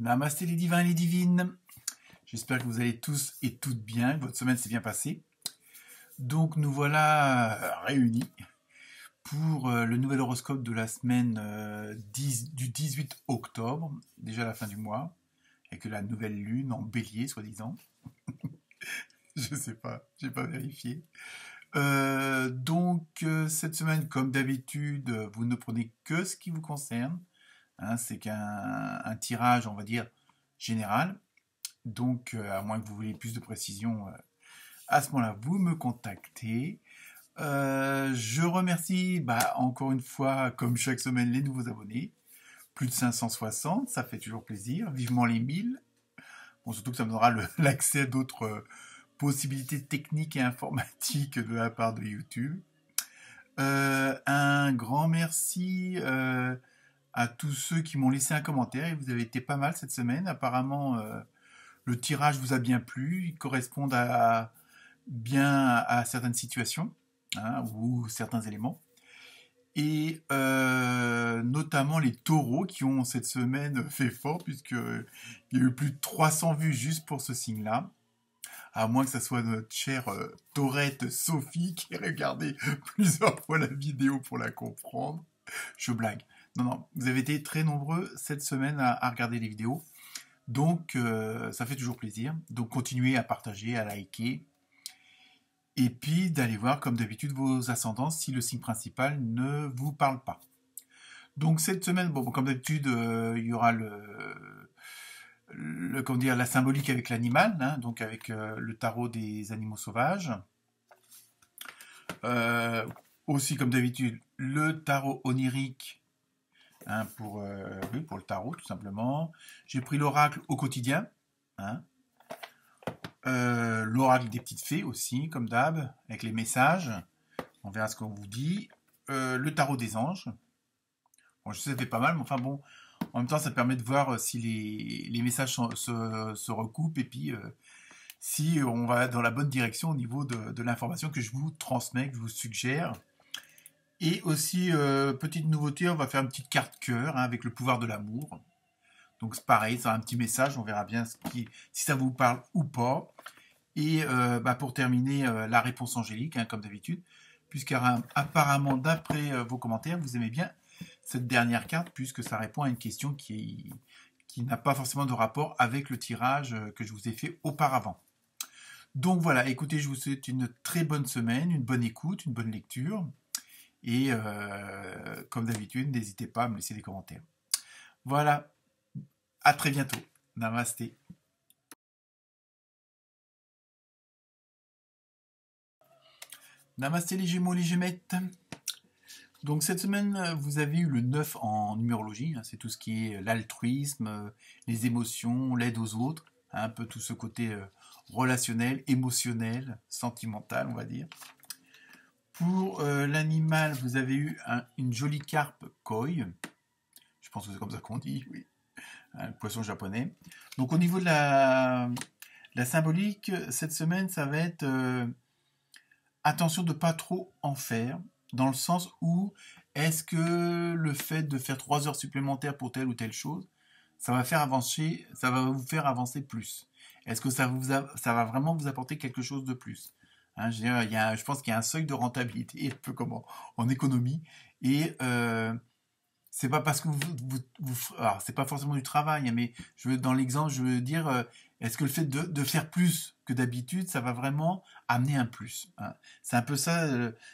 Namasté les divins et les divines. J'espère que vous allez tous et toutes bien, que votre semaine s'est bien passée. Donc nous voilà réunis pour le nouvel horoscope de la semaine du 18 octobre, déjà la fin du mois, avec la nouvelle lune en bélier, soi-disant. Je sais pas, j'ai pas vérifié. Cette semaine, comme d'habitude, vous ne prenez que ce qui vous concerne. Hein, c'est qu'un tirage, on va dire, général. Donc, à moins que vous vouliez plus de précision, à ce moment-là, vous me contactez. Je remercie encore une fois, comme chaque semaine, les nouveaux abonnés. Plus de 560, ça fait toujours plaisir. Vivement les 1000. Bon, surtout que ça me donnera l'accès à d'autres possibilités techniques et informatiques de la part de YouTube. Un grand merci à tous ceux qui m'ont laissé un commentaire. Et vous avez été pas mal cette semaine. Apparemment, le tirage vous a bien plu. Il correspond bien à certaines situations, hein, ou certains éléments. Et notamment les taureaux qui ont cette semaine fait fort, puisqu'il y a eu plus de 300 vues juste pour ce signe-là. À moins que ce soit notre chère taurette Sophie qui ait regardé plusieurs fois la vidéo pour la comprendre. Je blague. Non, vous avez été très nombreux cette semaine à regarder les vidéos. Donc, ça fait toujours plaisir. Donc, continuez à partager, à liker. Et puis, d'aller voir, comme d'habitude, vos ascendances si le signe principal ne vous parle pas. Donc, cette semaine, comme d'habitude, il y aura la symbolique avec l'animal, hein, donc avec le tarot des animaux sauvages. Aussi, comme d'habitude, le tarot onirique, hein, pour le tarot, tout simplement. J'ai pris l'oracle au quotidien, hein. L'oracle des petites fées aussi, comme d'hab, avec les messages. On verra ce qu'on vous dit. Le tarot des anges. Bon, je sais, ça fait pas mal, mais enfin bon, en même temps, ça permet de voir si les messages se recoupent et puis si on va dans la bonne direction au niveau de l'information que je vous transmets, que je vous suggère. Et aussi, petite nouveauté, on va faire une petite carte cœur, hein, avec le pouvoir de l'amour. Donc c'est pareil, c'est un petit message, on verra bien si ça vous parle ou pas. Et pour terminer, la réponse angélique, hein, comme d'habitude, puisqu'apparemment, d'après vos commentaires, vous aimez bien cette dernière carte, puisque ça répond à une question qui n'a pas forcément de rapport avec le tirage que je vous ai fait auparavant. Donc voilà, écoutez, je vous souhaite une très bonne semaine, une bonne écoute, une bonne lecture. Et comme d'habitude, n'hésitez pas à me laisser des commentaires. Voilà, à très bientôt. Namasté. Namasté les Gémeaux, les Gémettes. Donc cette semaine, vous avez eu le 9 en numérologie, hein, c'est tout ce qui est l'altruisme, les émotions, l'aide aux autres, hein, un peu tout ce côté relationnel, émotionnel, sentimental, on va dire. Pour l'animal, vous avez eu une jolie carpe koi, je pense que c'est comme ça qu'on dit, oui, un poisson japonais. Donc au niveau de la symbolique, cette semaine, ça va être attention de ne pas trop en faire, dans le sens où est-ce que le fait de faire 3 heures supplémentaires pour telle ou telle chose, ça va vous faire avancer plus. Est-ce que ça va vraiment vous apporter quelque chose de plus, hein, je pense qu'il y a un seuil de rentabilité, un peu comme en économie, et c'est pas parce que alors c'est pas forcément du travail, hein, mais dans l'exemple, je veux dire, est-ce que le fait de faire plus que d'habitude, ça va vraiment amener un plus, hein. C'est un peu ça,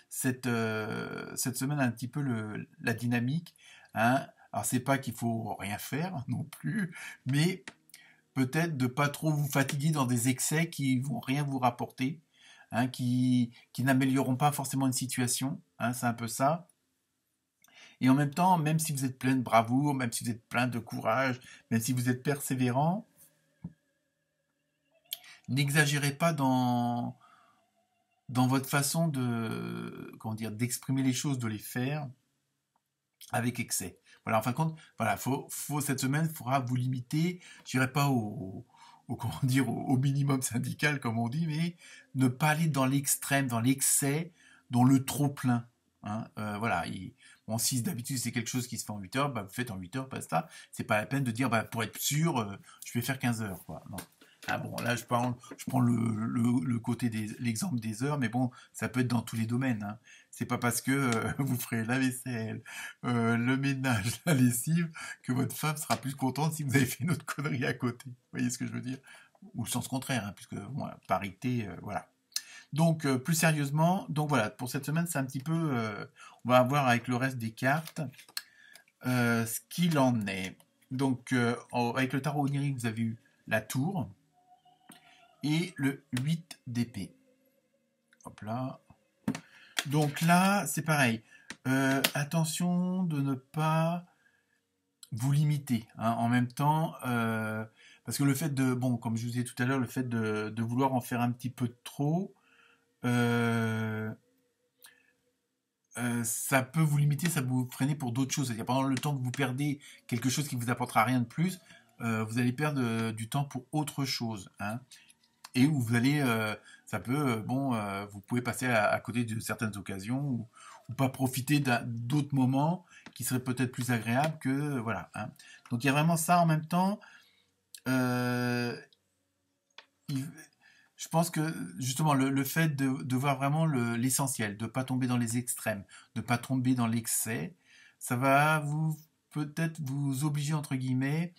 cette semaine, un petit peu la dynamique, hein. Alors c'est pas qu'il faut rien faire non plus, mais peut-être de pas trop vous fatiguer dans des excès qui vont rien vous rapporter, hein, qui n'amélioreront pas forcément une situation, hein, c'est un peu ça. Et en même temps, même si vous êtes plein de bravoure, même si vous êtes plein de courage, même si vous êtes persévérant, n'exagérez pas dans votre façon d'exprimer les choses, de les faire avec excès. Voilà, en fin de compte, voilà, cette semaine, il faudra vous limiter, je dirais pas au minimum syndical, comme on dit, mais ne pas aller dans l'extrême, dans l'excès, dans le trop plein. Hein. Voilà. Bon, si d'habitude c'est quelque chose qui se fait en 8 heures, bah, vous faites en 8 heures, basta. C'est pas la peine de dire, bah, pour être sûr, je vais faire 15 heures, quoi. Non. Ah bon, là je prends le côté l'exemple des heures, mais bon, ça peut être dans tous les domaines. Hein. C'est pas parce que vous ferez la vaisselle, le ménage, la lessive, que votre femme sera plus contente si vous avez fait une autre connerie à côté. Vous voyez ce que je veux dire? Ou le sens contraire, hein, puisque bon, parité, voilà. Donc, plus sérieusement, donc voilà, pour cette semaine, c'est un petit peu, on va voir avec le reste des cartes ce qu'il en est. Donc, avec le tarot onirique, vous avez eu la tour et le 8 d'épée. Hop là. Donc là, c'est pareil. Attention de ne pas vous limiter. Hein, en même temps, parce que le fait de, bon, comme je vous disais tout à l'heure, le fait de vouloir en faire un petit peu trop, euh, ça peut vous limiter, ça peut vous freiner pour d'autres choses. C'est-à-dire pendant le temps que vous perdez quelque chose qui vous apportera rien de plus, vous allez perdre du temps pour autre chose. Hein, et où vous allez, ça peut, bon, vous pouvez passer à côté de certaines occasions ou pas profiter d'autres moments qui seraient peut-être plus agréables que, voilà. Hein. Donc il y a vraiment ça en même temps. Euh, il- je pense que justement le fait de voir vraiment l'essentiel, de ne pas tomber dans les extrêmes, de ne pas tomber dans l'excès, ça va vous peut-être vous obliger entre guillemets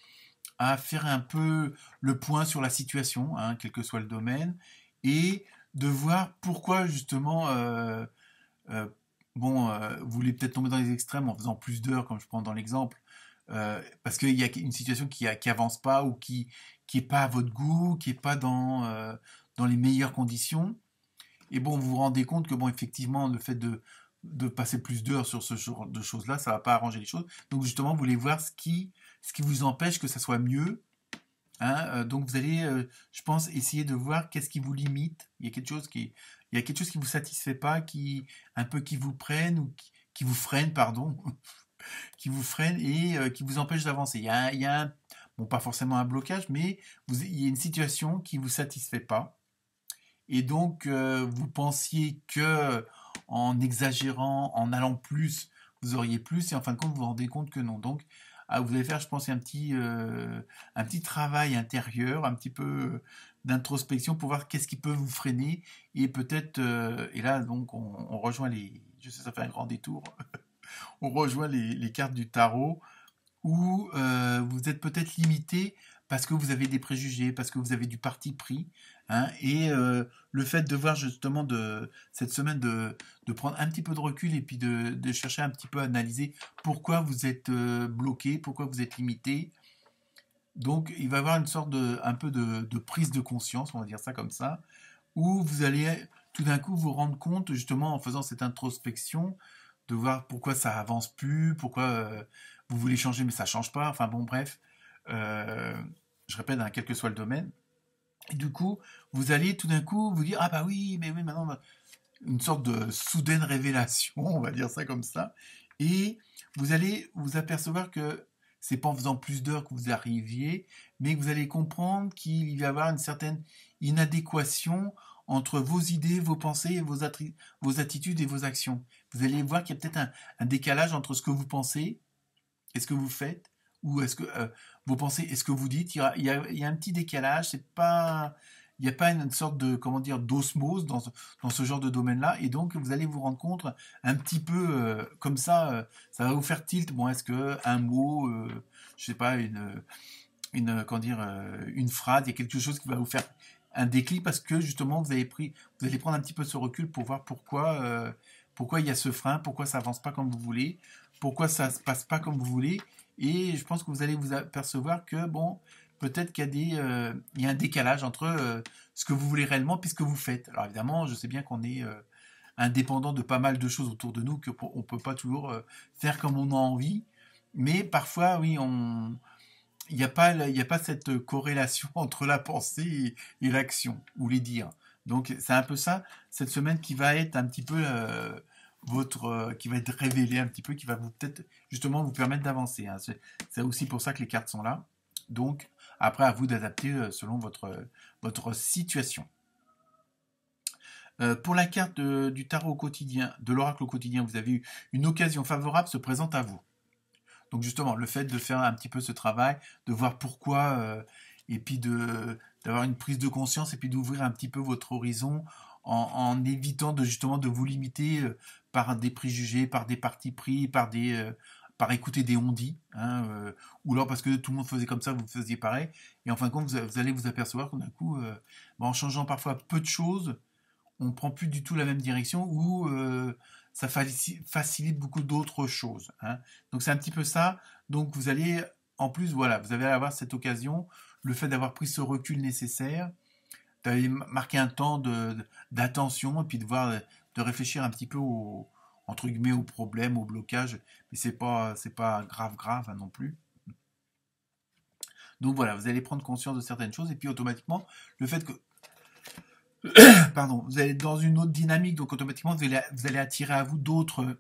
à faire un peu le point sur la situation, hein, quel que soit le domaine, et de voir pourquoi justement, euh, bon, vous voulez peut-être tomber dans les extrêmes en faisant plus d'heures, comme je prends dans l'exemple, parce qu'il y a une situation qui avance pas ou qui est pas à votre goût, qui est pas dans les meilleures conditions. Et bon, vous vous rendez compte que bon, effectivement, le fait de passer plus d'heures sur ce genre de choses-là, ça va pas arranger les choses. Donc justement, vous voulez voir ce qui vous empêche que ça soit mieux. Hein, donc vous allez, je pense, essayer de voir qu'est-ce qui vous limite. Il y a quelque chose qui vous satisfait pas, un peu qui vous prenne ou qui vous freine, pardon, qui vous freine et qui vous empêche d'avancer. Il y a bon, pas forcément un blocage, mais il y a une situation qui vous satisfait pas. Et donc, vous pensiez que en exagérant, en allant plus, vous auriez plus, et en fin de compte, vous vous rendez compte que non. Donc, vous allez faire, je pense, un petit travail intérieur, un petit peu d'introspection pour voir qu'est-ce qui peut vous freiner, et peut-être, et là, donc, on rejoint je sais, ça fait un grand détour, on rejoint les cartes du tarot, où vous êtes peut-être limité parce que vous avez des préjugés, parce que vous avez du parti pris. Hein, et le fait de voir justement cette semaine de prendre un petit peu de recul et puis de chercher un petit peu à analyser pourquoi vous êtes bloqué, pourquoi vous êtes limité. Donc il va y avoir une sorte un peu de prise de conscience, on va dire ça comme ça, où vous allez tout d'un coup vous rendre compte justement en faisant cette introspection de voir pourquoi ça avance plus, pourquoi vous voulez changer mais ça change pas. Enfin bon, bref, euh, je répète, hein, quel que soit le domaine. Et du coup, vous allez tout d'un coup vous dire ah bah oui, mais oui, maintenant une sorte de soudaine révélation, on va dire ça comme ça, et vous allez vous apercevoir que c'est pas en faisant plus d'heures que vous arriviez, mais que vous allez comprendre qu'il va y avoir une certaine inadéquation entre vos idées, vos pensées, vos attitudes et vos actions. Vous allez voir qu'il y a peut-être un décalage entre ce que vous pensez et ce que vous faites, ou est-ce que vos pensées et ce que vous dites. Il y a un petit décalage, c'est pas, il n'y a pas une sorte de, comment dire, d'osmose dans ce genre de domaine-là, et donc vous allez vous rendre compte un petit peu comme ça va vous faire tilt. Bon, est-ce que un mot, je sais pas, comment dire, une phrase, il y a quelque chose qui va vous faire un déclic parce que justement vous allez prendre un petit peu ce recul pour voir pourquoi il y a ce frein, pourquoi ça avance pas comme vous voulez, pourquoi ça se passe pas comme vous voulez, et je pense que vous allez vous apercevoir que bon, peut-être il y a un décalage entre ce que vous voulez réellement et ce que vous faites. Alors évidemment, je sais bien qu'on est indépendant de pas mal de choses autour de nous, on peut pas toujours faire comme on a envie, mais parfois oui, il n'y a pas cette corrélation entre la pensée et l'action, ou les dires. Donc c'est un peu ça, cette semaine qui va être un petit peu qui va être révélée un petit peu, qui va vous peut-être justement vous permettre d'avancer. Hein. C'est aussi pour ça que les cartes sont là. Donc après, à vous d'adapter selon votre situation. Pour la carte du tarot au quotidien, de l'oracle au quotidien, vous avez eu une occasion favorable se présente à vous. Donc justement, le fait de faire un petit peu ce travail, de voir pourquoi, et puis d'avoir une prise de conscience, et puis d'ouvrir un petit peu votre horizon en évitant justement de vous limiter par des préjugés, par des partis pris, par écouter des on-dit, hein, ou alors parce que tout le monde faisait comme ça, vous faisiez pareil, et en fin de compte, vous allez vous apercevoir que d'un coup, en changeant parfois peu de choses, on prend plus du tout la même direction ou ça facilite beaucoup d'autres choses, hein. Donc c'est un petit peu ça. Donc vous allez, en plus, voilà, vous allez avoir cette occasion, le fait d'avoir pris ce recul nécessaire, d'aller marquer un temps d'attention et puis de réfléchir un petit peu entre guillemets aux problèmes, aux blocages. Mais c'est pas grave hein, non plus. Donc voilà, vous allez prendre conscience de certaines choses et puis automatiquement, le fait que pardon, vous allez être dans une autre dynamique, donc automatiquement vous allez attirer à vous d'autres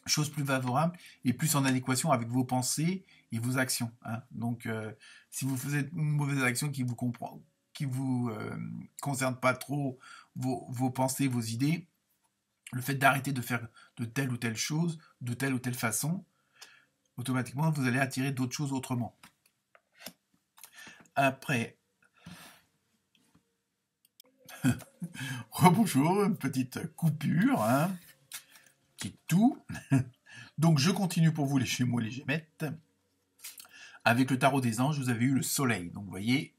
choses plus favorables et plus en adéquation avec vos pensées et vos actions, hein. Donc si vous faites une mauvaise action qui vous concerne pas trop vos pensées, vos idées, le fait d'arrêter de faire de telle ou telle chose, de telle ou telle façon, automatiquement vous allez attirer d'autres choses autrement. Après, rebonjour, une petite coupure, hein, qui est tout. Donc je continue pour vous les Gémeaux et les Gémettes. Avec le tarot des anges, vous avez eu le soleil. Donc vous voyez,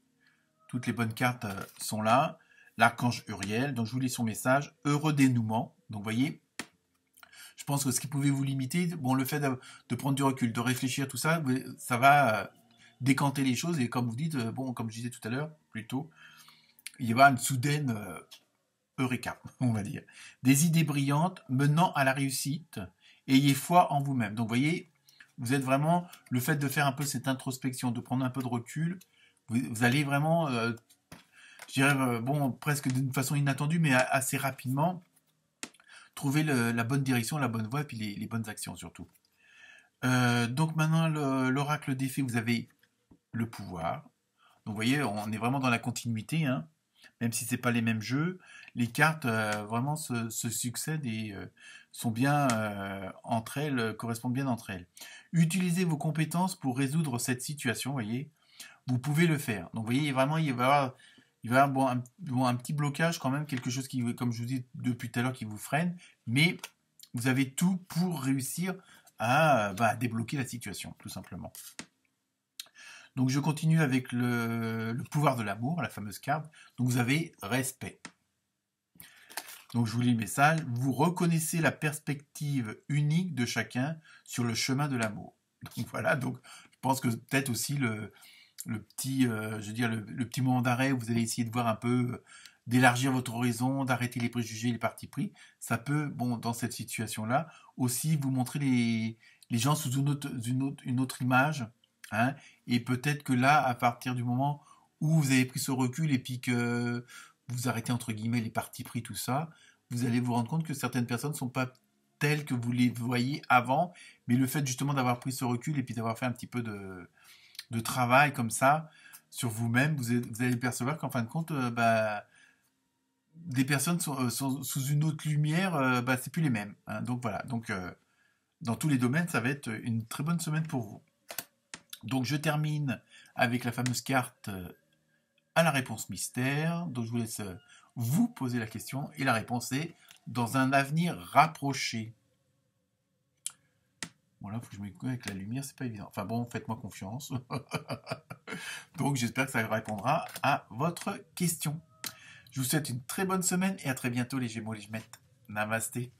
toutes les bonnes cartes sont là. L'archange Uriel, donc je vous lis son message. Heureux dénouement. Donc vous voyez, je pense que ce qui pouvait vous limiter, bon, le fait de prendre du recul, de réfléchir, tout ça, ça va décanter les choses. Et comme vous dites, bon, comme je disais tout à l'heure, plutôt, il y aura une soudaine eureka, on va dire. Des idées brillantes menant à la réussite. Ayez foi en vous-même. Donc vous voyez, vous êtes vraiment, le fait de faire un peu cette introspection, de prendre un peu de recul, vous allez vraiment, je dirais, bon, presque d'une façon inattendue, mais assez rapidement, trouver la bonne direction, la bonne voie, et puis les bonnes actions surtout. Donc maintenant, l'oracle des fées, vous avez le pouvoir. Donc vous voyez, on est vraiment dans la continuité, hein, même si c'est pas les mêmes jeux. Les cartes vraiment se succèdent et sont bien entre elles, correspondent bien entre elles. Utilisez vos compétences pour résoudre cette situation, vous voyez. Vous pouvez le faire. Donc vous voyez, vraiment, il va y avoir un petit blocage quand même, quelque chose qui, comme je vous dis depuis tout à l'heure, qui vous freine, mais vous avez tout pour réussir à débloquer la situation, tout simplement. Donc je continue avec le pouvoir de l'amour, la fameuse carte. Donc vous avez respect. Donc je vous lis le message. Vous reconnaissez la perspective unique de chacun sur le chemin de l'amour. Donc voilà, donc je pense que peut-être aussi le petit, je veux dire, le petit moment d'arrêt où vous allez essayer de voir un peu, d'élargir votre horizon, d'arrêter les préjugés, les partis pris, ça peut, bon, dans cette situation-là, aussi vous montrer les gens sous une autre image, hein, et peut-être que là, à partir du moment où vous avez pris ce recul et puis que vous arrêtez entre guillemets les partis pris, tout ça, vous allez vous rendre compte que certaines personnes ne sont pas telles que vous les voyez avant, mais le fait justement d'avoir pris ce recul et puis d'avoir fait un petit peu de travail comme ça sur vous-même, vous allez percevoir qu'en fin de compte, des personnes sont sous une autre lumière, c'est plus les mêmes, hein. Donc voilà, donc dans tous les domaines, ça va être une très bonne semaine pour vous. Donc je termine avec la fameuse carte à la réponse mystère. Donc je vous laisse vous poser la question et la réponse est dans un avenir rapproché. Bon là, il faut que je m'écoute avec la lumière, c'est pas évident. Enfin bon, faites-moi confiance. Donc j'espère que ça répondra à votre question. Je vous souhaite une très bonne semaine et à très bientôt les Gémeaux, les Gémettes. Namasté.